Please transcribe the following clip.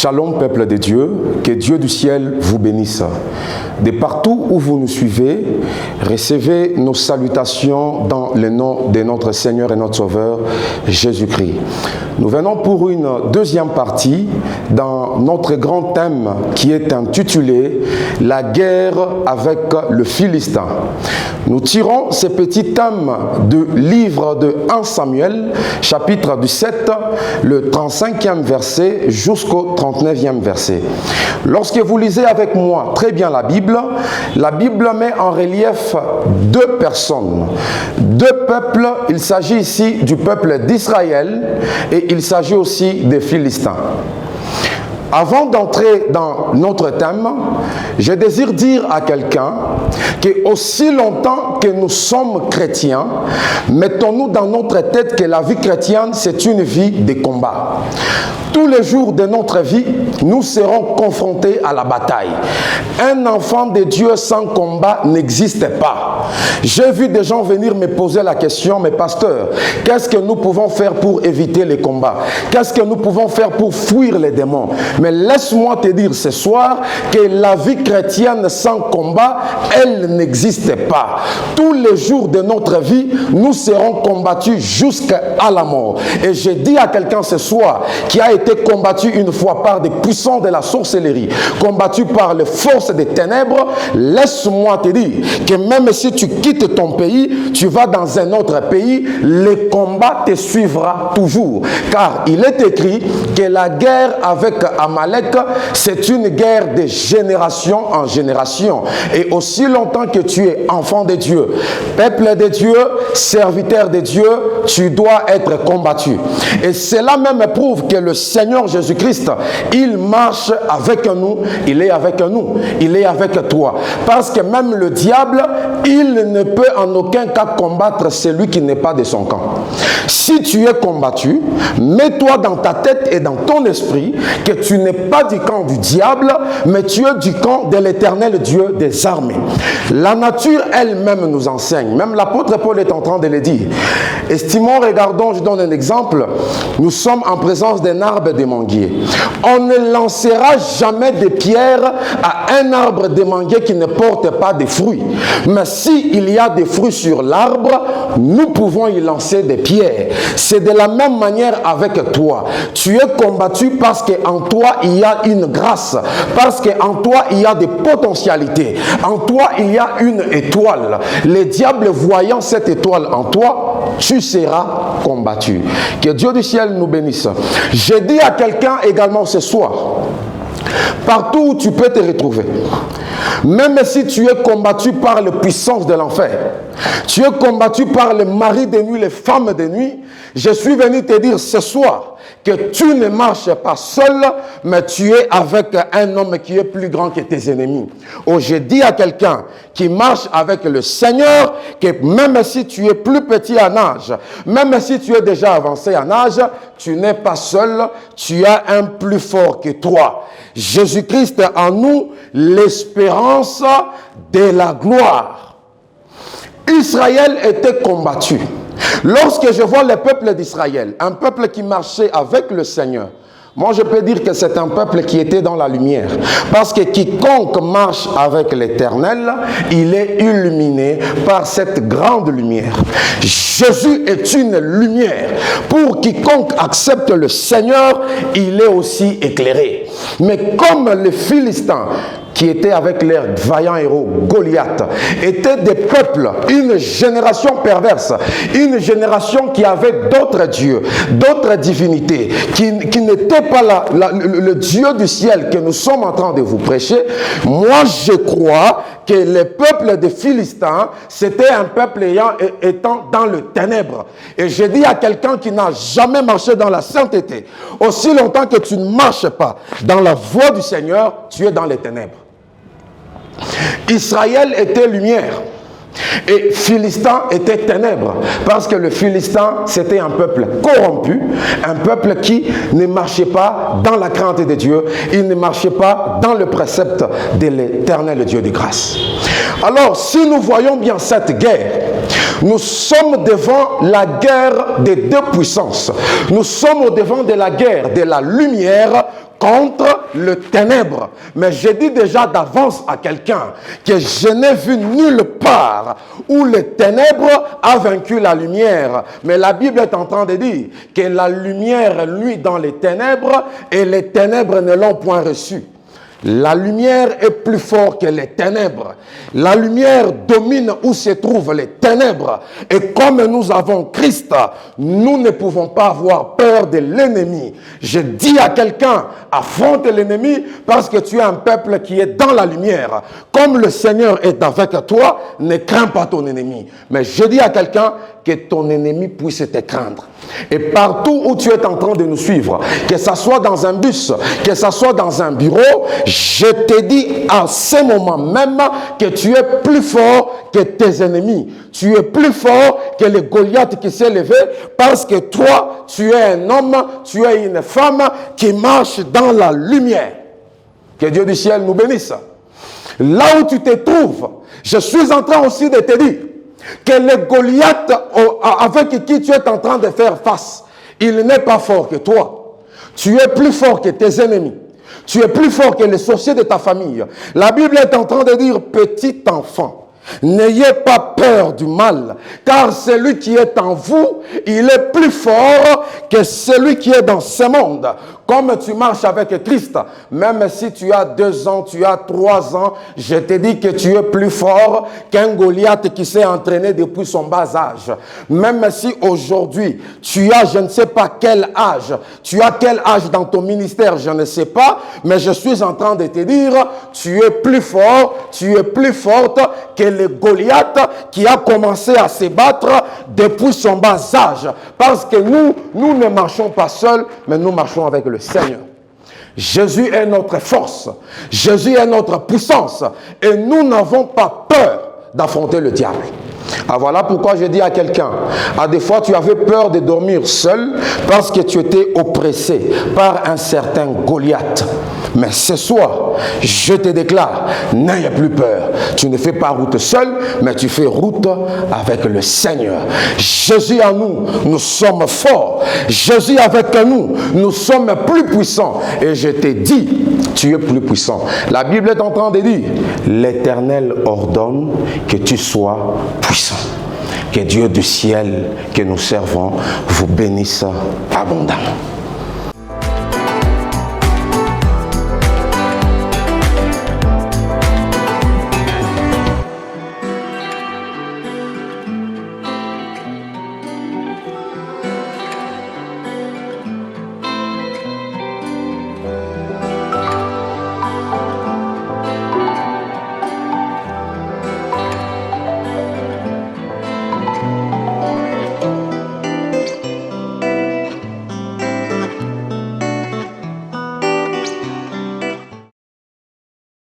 Shalom peuple de Dieu, que Dieu du ciel vous bénisse. De partout où vous nous suivez, recevez nos salutations dans le nom de notre Seigneur et notre Sauveur Jésus-Christ. Nous venons pour une deuxième partie dans notre grand thème qui est intitulé « La guerre avec le Philistin ». Nous tirons ce petit thème du livre de 1 Samuel, chapitre 17, le 35e verset jusqu'au 39e verset. Lorsque vous lisez avec moi très bien la Bible met en relief deux personnes, deux peuples. Il s'agit ici du peuple d'Israël et il s'agit aussi des Philistins. Avant d'entrer dans notre thème, je désire dire à quelqu'un que aussi longtemps que nous sommes chrétiens, mettons-nous dans notre tête que la vie chrétienne, c'est une vie de combat. Tous les jours de notre vie, nous serons confrontés à la bataille. Un enfant de Dieu sans combat n'existe pas. J'ai vu des gens venir me poser la question, mais pasteur, qu'est-ce que nous pouvons faire pour éviter les combats? Qu'est-ce que nous pouvons faire pour fuir les démons? Mais laisse-moi te dire ce soir que la vie chrétienne sans combat, elle n'existe pas. Tous les jours de notre vie, nous serons combattus jusqu'à la mort. Et je dis à quelqu'un ce soir qui a été combattu une fois par des puissants de la sorcellerie, combattu par les forces des ténèbres, laisse-moi te dire que même si tu quittes ton pays, tu vas dans un autre pays, le combat te suivra toujours. Car il est écrit que la guerre avec Amalek, c'est une guerre de génération en génération. Et aussi longtemps que tu es enfant de Dieu, peuple de Dieu, serviteur de Dieu, tu dois être combattu. Et cela même prouve que le Seigneur Jésus-Christ, il marche avec nous, il est avec nous, il est avec toi. Parce que même le diable, il ne peut en aucun cas combattre celui qui n'est pas de son camp. Si tu es combattu, mets-toi dans ta tête et dans ton esprit que tu n'es pas du camp du diable, mais tu es du camp de l'Éternel Dieu des armées. La nature elle-même nous enseigne, même l'apôtre Paul est en train de le dire. Estimons, regardons, je donne un exemple, nous sommes en présence d'un arbre de manguier. On ne lancera jamais des pierres à un arbre de manguier qui ne porte pas de fruits. Mais s'il y a des fruits sur l'arbre, nous pouvons y lancer des pierres. C'est de la même manière avec toi. Tu es combattu parce qu'en toi, il y a une grâce. Parce qu'en toi, il y a des potentialités. En toi, il y a une étoile. Les diables voyant cette étoile en toi, tu seras combattu. Que Dieu du ciel nous bénisse. J'ai dit à quelqu'un également ce soir, partout où tu peux te retrouver, même si tu es combattu par la puissance de l'enfer, tu es combattu par les maris de nuit, les femmes de nuit, je suis venu te dire ce soir que tu ne marches pas seul, mais tu es avec un homme qui est plus grand que tes ennemis. Oh, je dis à quelqu'un qui marche avec le Seigneur que même si tu es plus petit en âge, même si tu es déjà avancé en âge, tu n'es pas seul, tu as un plus fort que toi. Jésus-Christ en nous, l'espérance de la gloire. Israël était combattu. Lorsque je vois le peuple d'Israël, un peuple qui marchait avec le Seigneur, moi je peux dire que c'est un peuple qui était dans la lumière. Parce que quiconque marche avec l'Éternel, il est illuminé par cette grande lumière. Jésus est une lumière. Pour quiconque accepte le Seigneur, il est aussi éclairé. Mais comme les Philistins, qui étaient avec leurs vaillants héros, Goliath, étaient des peuples, une génération perverse, une génération qui avait d'autres dieux, d'autres divinités, qui n'étaient pas le Dieu du ciel que nous sommes en train de vous prêcher. Moi, je crois que le peuple des Philistins, c'était un peuple étant dans le ténèbre. Et je dis à quelqu'un qui n'a jamais marché dans la sainteté, aussi longtemps que tu ne marches pas dans la voie du Seigneur, tu es dans les ténèbres. Israël était lumière et Philistin était ténèbres, parce que le Philistin c'était un peuple corrompu, un peuple qui ne marchait pas dans la crainte de Dieu, il ne marchait pas dans le précepte de l'Éternel Dieu de grâce. Alors si nous voyons bien cette guerre, Nous sommes devant la guerre des deux puissances. Nous sommes au devant de la guerre de la lumière contre le ténèbre. Mais je dis déjà d'avance à quelqu'un que je n'ai vu nulle part où le ténèbre a vaincu la lumière. Mais la Bible est en train de dire que la lumière luit dans les ténèbres et les ténèbres ne l'ont point reçue. La lumière est plus forte que les ténèbres. La lumière domine où se trouvent les ténèbres. Et comme nous avons Christ, nous ne pouvons pas avoir peur de l'ennemi. Je dis à quelqu'un, affronte l'ennemi parce que tu es un peuple qui est dans la lumière. Comme le Seigneur est avec toi, ne crains pas ton ennemi. Mais je dis à quelqu'un que ton ennemi puisse te craindre. Et partout où tu es en train de nous suivre, que ce soit dans un bus, que ce soit dans un bureau, je te dis à ce moment même que tu es plus fort que tes ennemis. Tu es plus fort que le Goliath qui s'est levé parce que toi, tu es un homme, tu es une femme qui marche dans la lumière. Que Dieu du ciel nous bénisse. Là où tu te trouves, je suis en train aussi de te dire que le Goliath avec qui tu es en train de faire face, il n'est pas fort que toi. Tu es plus fort que tes ennemis. Tu es plus fort que les sorciers de ta famille. La Bible est en train de dire, petit enfant, n'ayez pas peur du mal, car celui qui est en vous, il est plus fort que celui qui est dans ce monde. Comme tu marches avec Christ, même si tu as 2 ans, tu as 3 ans, je te dis que tu es plus fort qu'un Goliath qui s'est entraîné depuis son bas âge. Même si aujourd'hui, tu as je ne sais pas quel âge, tu as quel âge dans ton ministère, je ne sais pas, mais je suis en train de te dire, tu es plus fort, tu es plus forte que le Goliath qui a commencé à se battre depuis son bas âge. Parce que nous ne marchons pas seuls, mais nous marchons avec le Seigneur. Jésus est notre force. Jésus est notre puissance. Et nous n'avons pas peur d'affronter le diable. Ah, voilà pourquoi je dis à quelqu'un, des fois tu avais peur de dormir seul parce que tu étais oppressé par un certain Goliath. Mais ce soir, je te déclare, n'ayez plus peur. Tu ne fais pas route seul, mais tu fais route avec le Seigneur. Jésus en nous, nous sommes forts. Jésus avec nous, nous sommes plus puissants. Et je te dis, tu es plus puissant. La Bible est en train de dire, l'Éternel ordonne que tu sois puissant. Que Dieu du ciel que nous servons vous bénisse abondamment.